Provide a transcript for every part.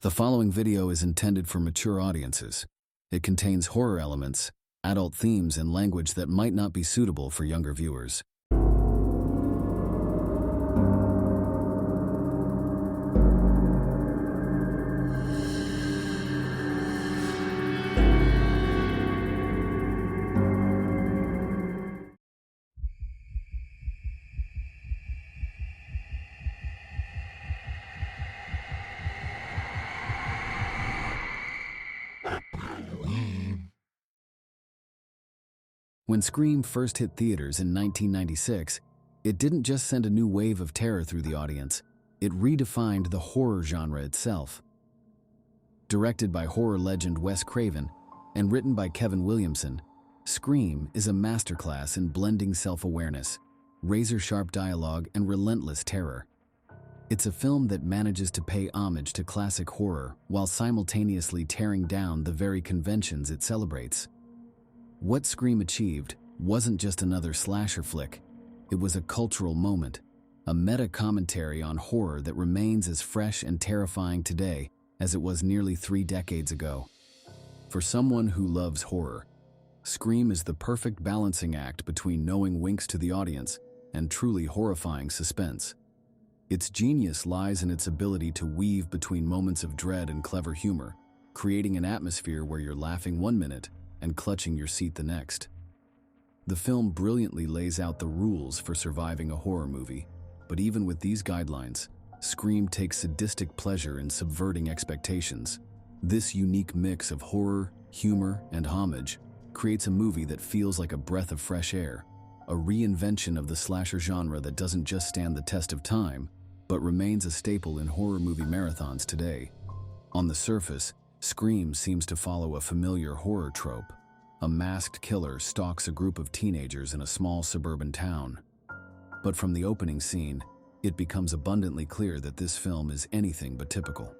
The following video is intended for mature audiences. It contains horror elements, adult themes, and language that might not be suitable for younger viewers. When Scream first hit theaters in 1996, it didn't just send a new wave of terror through the audience, it redefined the horror genre itself. Directed by horror legend Wes Craven and written by Kevin Williamson, Scream is a masterclass in blending self-awareness, razor-sharp dialogue, and relentless terror. It's a film that manages to pay homage to classic horror while simultaneously tearing down the very conventions it celebrates. What Scream achieved wasn't just another slasher flick. It was a cultural moment, a meta-commentary on horror that remains as fresh and terrifying today as it was nearly 3 decades ago. For someone who loves horror, Scream is the perfect balancing act between knowing winks to the audience and truly horrifying suspense. Its genius lies in its ability to weave between moments of dread and clever humor, creating an atmosphere where you're laughing one minute and clutching your seat the next. The film brilliantly lays out the rules for surviving a horror movie, but even with these guidelines, Scream takes sadistic pleasure in subverting expectations. This unique mix of horror, humor, and homage creates a movie that feels like a breath of fresh air, a reinvention of the slasher genre that doesn't just stand the test of time, but remains a staple in horror movie marathons today. On the surface, Scream seems to follow a familiar horror trope. A masked killer stalks a group of teenagers in a small suburban town. But from the opening scene, it becomes abundantly clear that this film is anything but typical.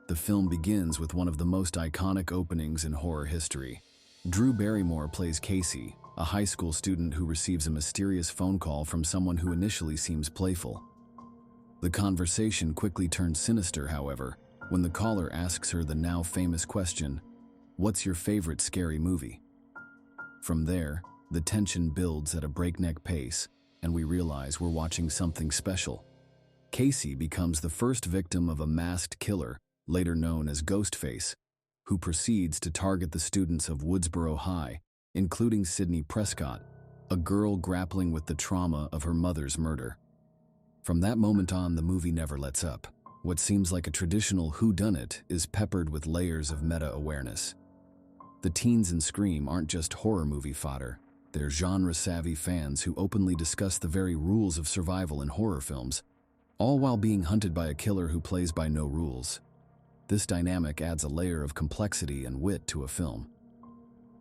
The film begins with one of the most iconic openings in horror history. Drew Barrymore plays Casey, a high school student who receives a mysterious phone call from someone who initially seems playful. The conversation quickly turns sinister, however, when the caller asks her the now famous question, "What's your favorite scary movie?" From there, the tension builds at a breakneck pace, and we realize we're watching something special. Casey becomes the first victim of a masked killer, later known as Ghostface, who proceeds to target the students of Woodsboro High, including Sidney Prescott, a girl grappling with the trauma of her mother's murder. From that moment on, the movie never lets up. What seems like a traditional whodunit is peppered with layers of meta-awareness. The teens in Scream aren't just horror movie fodder. They're genre-savvy fans who openly discuss the very rules of survival in horror films, all while being hunted by a killer who plays by no rules. This dynamic adds a layer of complexity and wit to a film.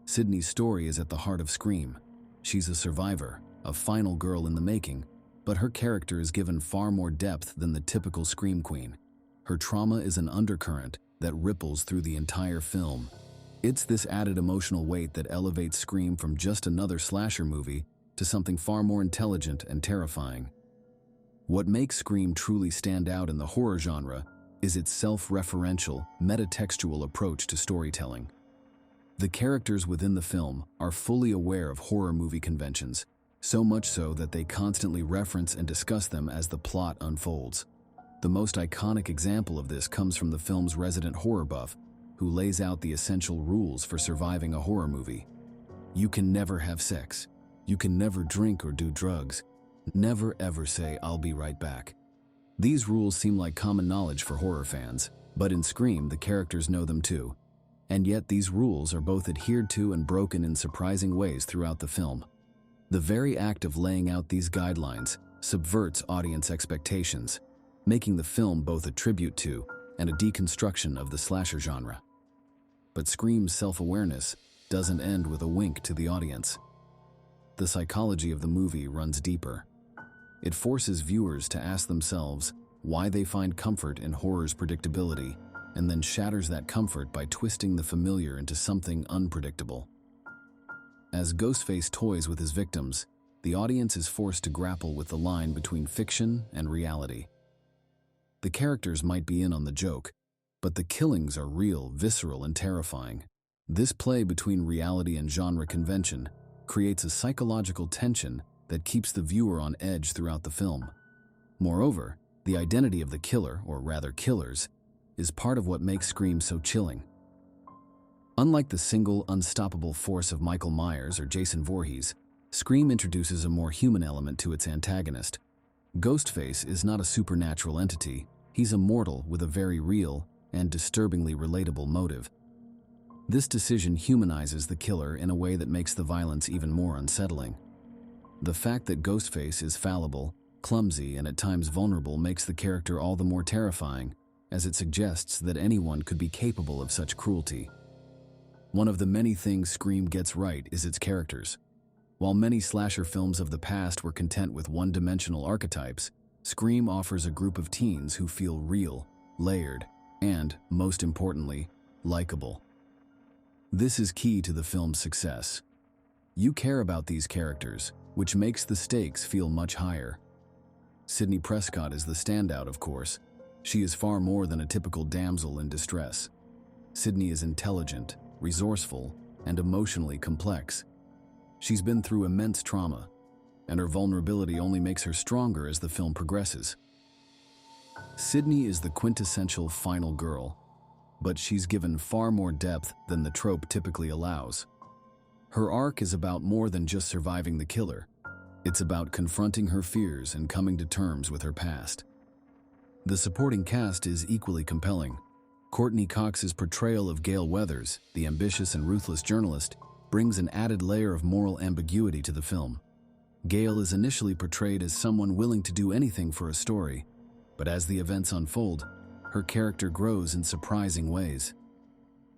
Sidney's story is at the heart of Scream. She's a survivor, a final girl in the making, but her character is given far more depth than the typical Scream queen. Her trauma is an undercurrent that ripples through the entire film. It's this added emotional weight that elevates Scream from just another slasher movie to something far more intelligent and terrifying. What makes Scream truly stand out in the horror genre is its self-referential, metatextual approach to storytelling. The characters within the film are fully aware of horror movie conventions, so much so that they constantly reference and discuss them as the plot unfolds. The most iconic example of this comes from the film's resident horror buff, who lays out the essential rules for surviving a horror movie. You can never have sex. You can never drink or do drugs. Never ever say, "I'll be right back." These rules seem like common knowledge for horror fans, but in Scream, the characters know them too. And yet these rules are both adhered to and broken in surprising ways throughout the film. The very act of laying out these guidelines subverts audience expectations, making the film both a tribute to and a deconstruction of the slasher genre. But Scream's self-awareness doesn't end with a wink to the audience. The psychology of the movie runs deeper. It forces viewers to ask themselves why they find comfort in horror's predictability, and then shatters that comfort by twisting the familiar into something unpredictable. As Ghostface toys with his victims, the audience is forced to grapple with the line between fiction and reality. The characters might be in on the joke, But the killings are real, visceral, and terrifying. This play between reality and genre convention creates a psychological tension that keeps the viewer on edge throughout the film. Moreover, the identity of the killer, or rather killers, is part of what makes Scream so chilling. Unlike the single, unstoppable force of Michael Myers or Jason Voorhees, Scream introduces a more human element to its antagonist. Ghostface is not a supernatural entity. He's a mortal with a very real and disturbingly relatable motive. This decision humanizes the killer in a way that makes the violence even more unsettling. The fact that Ghostface is fallible, clumsy, and at times vulnerable makes the character all the more terrifying, as it suggests that anyone could be capable of such cruelty. One of the many things Scream gets right is its characters. While many slasher films of the past were content with one-dimensional archetypes, Scream offers a group of teens who feel real, layered, and, most importantly, likable. This is key to the film's success. You care about these characters, which makes the stakes feel much higher. Sidney Prescott is the standout, of course. She is far more than a typical damsel in distress. Sidney is intelligent, resourceful, and emotionally complex. She's been through immense trauma, and her vulnerability only makes her stronger as the film progresses. Sidney is the quintessential final girl, but she's given far more depth than the trope typically allows. Her arc is about more than just surviving the killer. It's about confronting her fears and coming to terms with her past. The supporting cast is equally compelling. Courtney Cox's portrayal of Gale Weathers, the ambitious and ruthless journalist, brings an added layer of moral ambiguity to the film. Gale is initially portrayed as someone willing to do anything for a story, but as the events unfold, her character grows in surprising ways.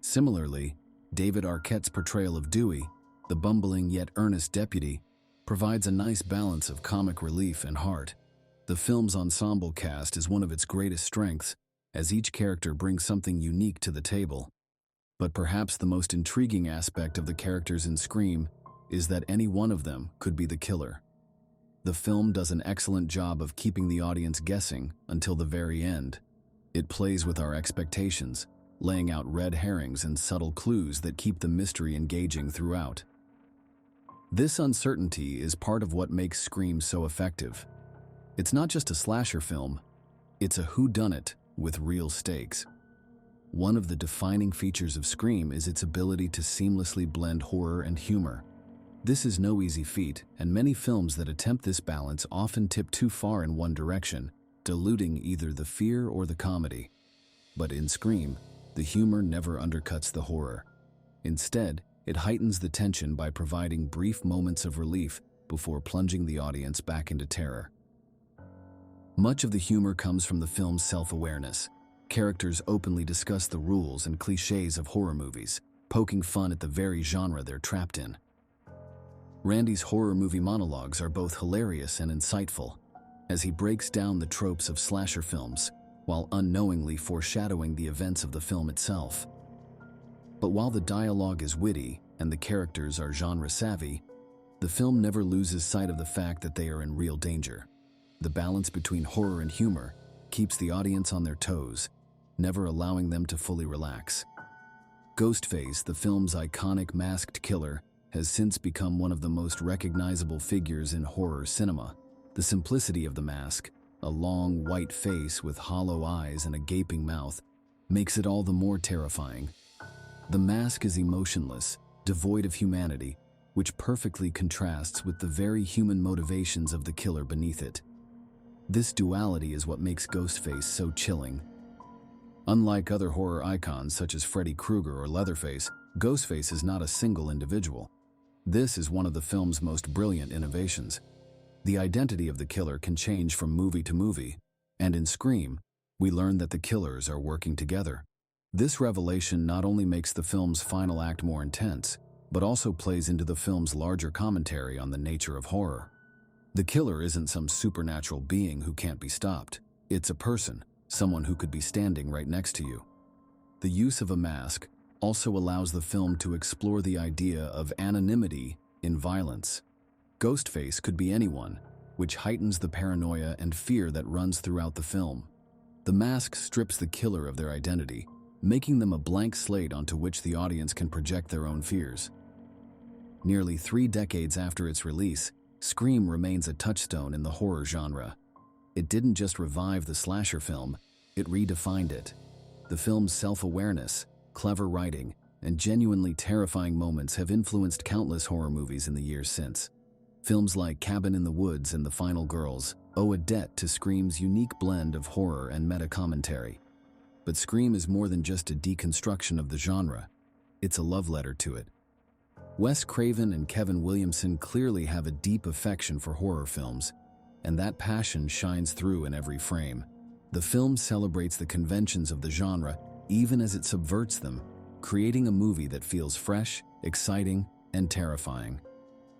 Similarly, David Arquette's portrayal of Dewey, the bumbling yet earnest deputy, provides a nice balance of comic relief and heart. The film's ensemble cast is one of its greatest strengths, as each character brings something unique to the table. But perhaps the most intriguing aspect of the characters in Scream is that any one of them could be the killer. The film does an excellent job of keeping the audience guessing until the very end. It plays with our expectations, laying out red herrings and subtle clues that keep the mystery engaging throughout. This uncertainty is part of what makes Scream so effective. It's not just a slasher film, it's a whodunit with real stakes. One of the defining features of Scream is its ability to seamlessly blend horror and humor. This is no easy feat, and many films that attempt this balance often tip too far in one direction, diluting either the fear or the comedy. But in Scream, the humor never undercuts the horror. Instead, it heightens the tension by providing brief moments of relief before plunging the audience back into terror. Much of the humor comes from the film's self-awareness. Characters openly discuss the rules and cliches of horror movies, poking fun at the very genre they're trapped in. Randy's horror movie monologues are both hilarious and insightful, as he breaks down the tropes of slasher films, while unknowingly foreshadowing the events of the film itself. But while the dialogue is witty and the characters are genre-savvy, the film never loses sight of the fact that they are in real danger. The balance between horror and humor keeps the audience on their toes, never allowing them to fully relax. Ghostface, the film's iconic masked killer, has since become one of the most recognizable figures in horror cinema. The simplicity of the mask, a long white face with hollow eyes and a gaping mouth, makes it all the more terrifying. The mask is emotionless, devoid of humanity, which perfectly contrasts with the very human motivations of the killer beneath it. This duality is what makes Ghostface so chilling. Unlike other horror icons such as Freddy Krueger or Leatherface, Ghostface is not a single individual. This is one of the film's most brilliant innovations. The identity of the killer can change from movie to movie, and in Scream, we learn that the killers are working together. This revelation not only makes the film's final act more intense, but also plays into the film's larger commentary on the nature of horror. The killer isn't some supernatural being who can't be stopped. It's a person, someone who could be standing right next to you. The use of a mask also allows the film to explore the idea of anonymity in violence. Ghostface could be anyone, which heightens the paranoia and fear that runs throughout the film. The mask strips the killer of their identity, making them a blank slate onto which the audience can project their own fears. Nearly 3 decades after its release, Scream remains a touchstone in the horror genre. It didn't just revive the slasher film, it redefined it. The film's self-awareness, clever writing, and genuinely terrifying moments have influenced countless horror movies in the years since. Films like Cabin in the Woods and The Final Girls owe a debt to Scream's unique blend of horror and meta-commentary. But Scream is more than just a deconstruction of the genre. It's a love letter to it. Wes Craven and Kevin Williamson clearly have a deep affection for horror films, and that passion shines through in every frame. The film celebrates the conventions of the genre even as it subverts them, creating a movie that feels fresh, exciting, and terrifying.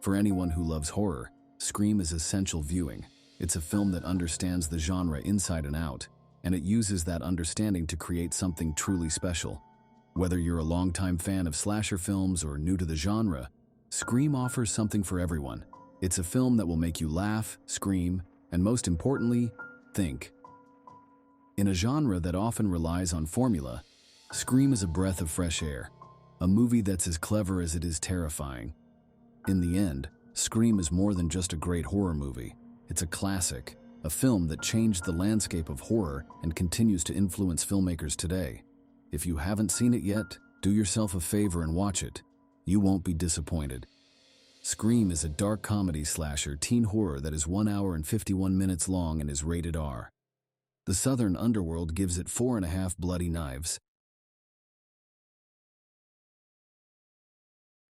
For anyone who loves horror, Scream is essential viewing. It's a film that understands the genre inside and out, and it uses that understanding to create something truly special. Whether you're a longtime fan of slasher films or new to the genre, Scream offers something for everyone. It's a film that will make you laugh, scream, and most importantly, think. In a genre that often relies on formula, Scream is a breath of fresh air, a movie that's as clever as it is terrifying. In the end, Scream is more than just a great horror movie. It's a classic, a film that changed the landscape of horror and continues to influence filmmakers today. If you haven't seen it yet, do yourself a favor and watch it. You won't be disappointed. Scream is a dark comedy slasher teen horror that is 1 hour and 51 minutes long and is rated R. The Southern Underworld gives it 4.5 bloody knives.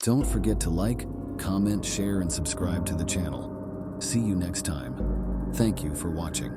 Don't forget to like, comment, share, and subscribe to the channel. See you next time. Thank you for watching.